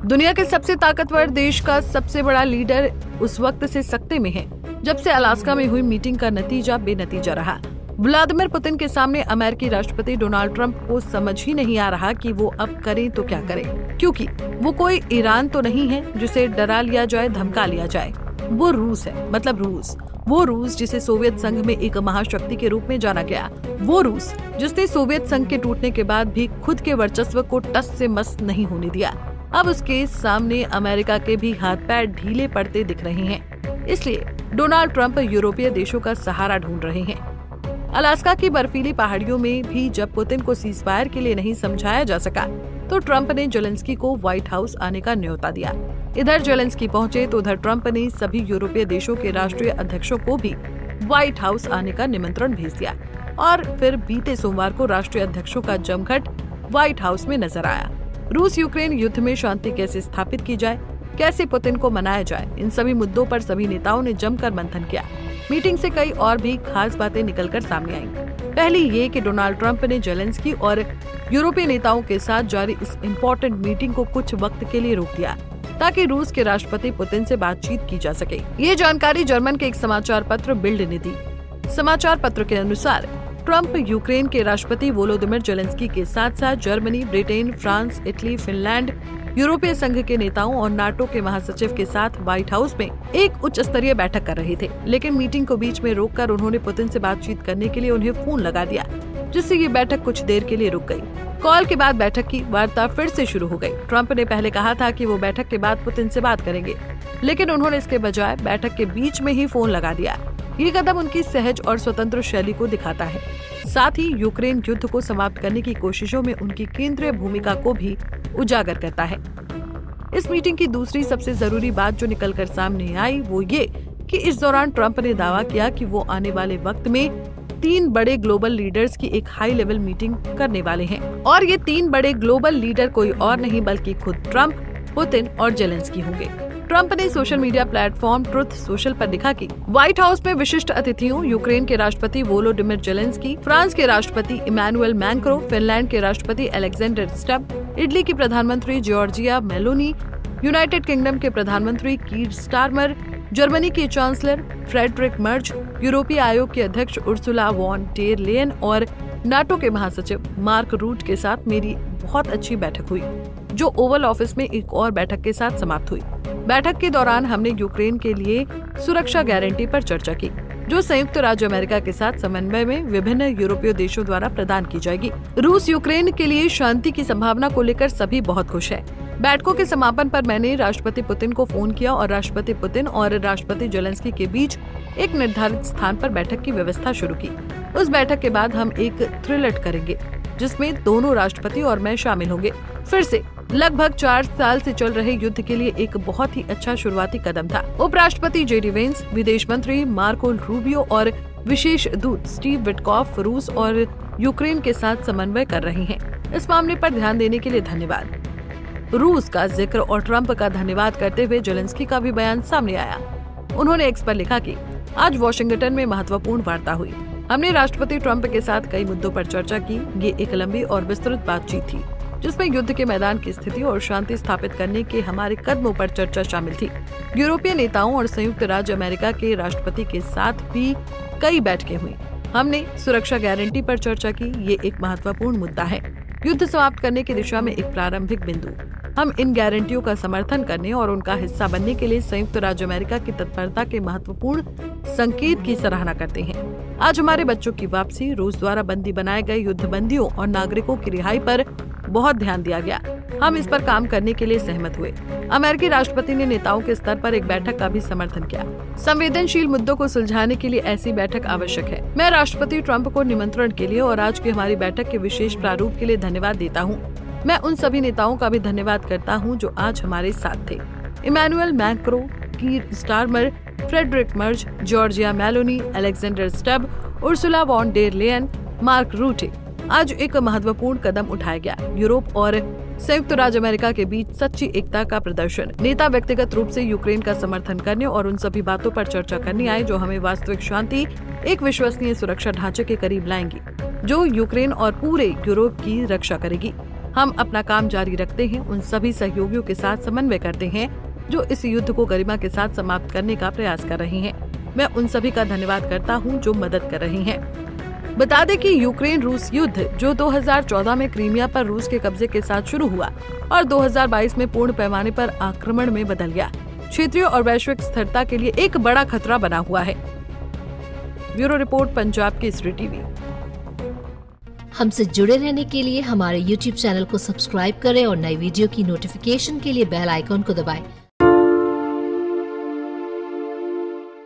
दुनिया के सबसे ताकतवर देश का सबसे बड़ा लीडर उस वक्त से सकते में है जब से अलास्का में हुई मीटिंग का नतीजा बेनतीजा रहा। व्लादिमीर पुतिन के सामने अमेरिकी राष्ट्रपति डोनाल्ड ट्रंप को समझ ही नहीं आ रहा कि वो अब करें तो क्या करें, क्योंकि वो कोई ईरान तो नहीं है जिसे डरा लिया जाए, धमका लिया जाए। वो रूस है, मतलब रूस, वो रूस जिसे सोवियत संघ में एक महाशक्ति के रूप में जाना गया, वो रूस जिसने सोवियत संघ के टूटने के बाद भी खुद के वर्चस्व को टस से मस नहीं होने दिया। अब उसके सामने अमेरिका के भी हाथ पैर ढीले पड़ते दिख रहे हैं। इसलिए डोनाल्ड ट्रंप यूरोपीय देशों का सहारा ढूंढ रहे हैं। अलास्का की बर्फीली पहाड़ियों में भी जब पुतिन को सीजफायर के लिए नहीं समझाया जा सका तो ट्रंप ने जेलेंस्की को व्हाइट हाउस आने का न्योता दिया। इधर जेलेंस्की पहुंचे तो उधर ट्रंप ने सभी यूरोपीय देशों के राष्ट्रीय अध्यक्षों को भी व्हाइट हाउस आने का निमंत्रण भेज दिया और फिर बीते सोमवार को राष्ट्रीय अध्यक्षों का जमघट व्हाइट हाउस में नजर आया। रूस यूक्रेन युद्ध में शांति कैसे स्थापित की जाए, कैसे पुतिन को मनाया जाए, इन सभी मुद्दों पर सभी नेताओं ने जमकर मंथन किया। मीटिंग से कई और भी खास बातें निकलकर सामने आईं। पहली ये कि डोनाल्ड ट्रंप ने जेलेंस्की और यूरोपीय नेताओं के साथ जारी इस इम्पोर्टेंट मीटिंग को कुछ वक्त के लिए रोक दिया ताकि रूस के राष्ट्रपति पुतिन से बातचीत की जा सके। ये जानकारी जर्मन के एक समाचार पत्र बिल्ड ने दी। समाचार पत्र के अनुसार ट्रंप यूक्रेन के राष्ट्रपति वोलोदिमीर जेलेंस्की के साथ साथ Germany, Britain, France, Italy, Finland, यूरोपीय संघ के नेताओं और नाटो के महासचिव के साथ व्हाइट हाउस में एक उच्च स्तरीय बैठक कर रहे थे। लेकिन मीटिंग को बीच में रोककर उन्होंने पुतिन से बातचीत करने के लिए उन्हें फोन लगा दिया, जिससे ये बैठक कुछ देर के लिए रुक गई। कॉल के बाद बैठक की वार्ता फिर से शुरू हो गई। ट्रंप ने पहले कहा था कि वो बैठक के बाद पुतिन से बात करेंगे, लेकिन उन्होंने इसके बजाय बैठक के बीच में ही फोन लगा दिया। ये कदम उनकी सहज और स्वतंत्र शैली को दिखाता है, साथ ही यूक्रेन युद्ध को समाप्त करने की कोशिशों में उनकी केंद्रीय भूमिका को भी उजागर करता है। इस मीटिंग की दूसरी सबसे जरूरी बात जो निकलकर सामने आई वो ये कि इस दौरान ट्रंप ने दावा किया कि वो आने वाले वक्त में 3 बड़े ग्लोबल लीडर्स की एक हाई लेवल मीटिंग करने वाले हैं और ये 3 बड़े ग्लोबल लीडर कोई और नहीं बल्कि खुद ट्रंप, पुतिन और जेलेंस्की होंगे। ट्रंप ने social media platform truth social पर लिखा कि व्हाइट हाउस में विशिष्ट अतिथियों यूक्रेन के राष्ट्रपति वोलोदिमीर जेलेंस्की, फ्रांस के राष्ट्रपति इमैनुअल मैक्रों, फिनलैंड के राष्ट्रपति अलेक्जेंडर स्टब, इटली की प्रधानमंत्री जॉर्जिया मेलोनी, यूनाइटेड किंगडम के प्रधानमंत्री कीर स्टारमर, जर्मनी के चांसलर फ्रेडरिक मर्ज, यूरोपीय आयोग के अध्यक्ष उर्सुला वॉन डेर लेयन और नाटो के महासचिव मार्क रूट के साथ मेरी बहुत अच्छी बैठक हुई, जो ओवल ऑफिस में एक और बैठक के साथ समाप्त हुई। बैठक के दौरान हमने यूक्रेन के लिए सुरक्षा गारंटी पर चर्चा की, जो संयुक्त राज्य अमेरिका के साथ समन्वय में विभिन्न यूरोपीय देशों द्वारा प्रदान की जाएगी। रूस यूक्रेन के लिए शांति की संभावना को लेकर सभी बहुत खुश है। बैठकों के समापन पर मैंने राष्ट्रपति पुतिन को फोन किया और राष्ट्रपति पुतिन और राष्ट्रपति जेलेंस्की के बीच एक निर्धारित स्थान पर बैठक की व्यवस्था शुरू की। उस बैठक के बाद हम एक थ्रिलट करेंगे जिसमें दोनों राष्ट्रपति और मैं शामिल होंगे। फिर से लगभग 4 साल से चल रहे युद्ध के लिए एक बहुत ही अच्छा शुरुआती कदम था। उपराष्ट्रपति जेडी वेंस, विदेश मंत्री मार्को रूबियो और विशेष दूत स्टीव विटकॉफ रूस और यूक्रेन के साथ समन्वय कर रहे हैं। इस मामले पर ध्यान देने के लिए धन्यवाद। रूस का जिक्र और ट्रंप का धन्यवाद करते हुए जेलेंस्की का भी बयान सामने आया। उन्होंने एक्स पर लिखा कि आज वॉशिंगटन में महत्वपूर्ण वार्ता हुई। हमने राष्ट्रपति ट्रंप के साथ कई मुद्दों पर चर्चा की। ये एक लंबी और विस्तृत बातचीत थी जिसमें युद्ध के मैदान की स्थिति और शांति स्थापित करने के हमारे कदमों पर चर्चा शामिल थी। यूरोपीय नेताओं और संयुक्त राज्य अमेरिका के राष्ट्रपति के साथ भी कई बैठकें हुई। हमने सुरक्षा गारंटी पर चर्चा की। ये एक महत्वपूर्ण मुद्दा है, युद्ध समाप्त करने की दिशा में एक प्रारंभिक बिंदु। हम इन गारंटियों का समर्थन करने और उनका हिस्सा बनने के लिए संयुक्त राज्य अमेरिका की तत्परता के महत्वपूर्ण संकेत की सराहना करते हैं। आज हमारे बच्चों की वापसी, रूस द्वारा बंदी बनाए गए युद्ध बंदियों और नागरिकों की रिहाई पर बहुत ध्यान दिया गया। हम इस पर काम करने के लिए सहमत हुए। अमेरिकी राष्ट्रपति ने नेताओं के स्तर पर एक बैठक का भी समर्थन किया। संवेदनशील मुद्दों को सुलझाने के लिए ऐसी बैठक आवश्यक है। मैं राष्ट्रपति ट्रंप को निमंत्रण के लिए और आज की हमारी बैठक के विशेष प्रारूप के लिए धन्यवाद देता हूँ। मैं उन सभी नेताओं का भी धन्यवाद करता हूँ जो आज हमारे साथ थे। Emmanuel Macron, Keir Starmer, Friedrich Merz, Giorgia Meloni, Alexander Stubb, Ursula von der Leyen, Mark Rutte. आज एक महत्वपूर्ण कदम उठाया गया। यूरोप और संयुक्त राज्य अमेरिका के बीच सच्ची एकता का प्रदर्शन। नेता व्यक्तिगत रूप से यूक्रेन का समर्थन करने और उन सभी बातों पर चर्चा करने आए जो हमें वास्तविक शांति, एक विश्वसनीय सुरक्षा ढांचे के करीब लाएंगी, जो यूक्रेन और पूरे यूरोप की रक्षा करेगी। हम अपना काम जारी रखते हैं, उन सभी सहयोगियों के साथ समन्वय करते हैं जो इस युद्ध को गरिमा के साथ समाप्त करने का प्रयास कर रहे हैं। मैं उन सभी का धन्यवाद करता हूं जो मदद कर रहे हैं। बता दें कि यूक्रेन रूस युद्ध जो 2014 में क्रीमिया पर रूस के कब्जे के साथ शुरू हुआ और 2022 में पूर्ण पैमाने पर आक्रमण में बदल गया, क्षेत्रीय और वैश्विक स्थिरता के लिए एक बड़ा खतरा बना हुआ है। Bureau report, Punjab Kesari TV. हमसे जुड़े रहने के लिए हमारे YouTube चैनल को सब्सक्राइब करें और नई वीडियो की नोटिफिकेशन के लिए बेल आइकॉन को दबाएं।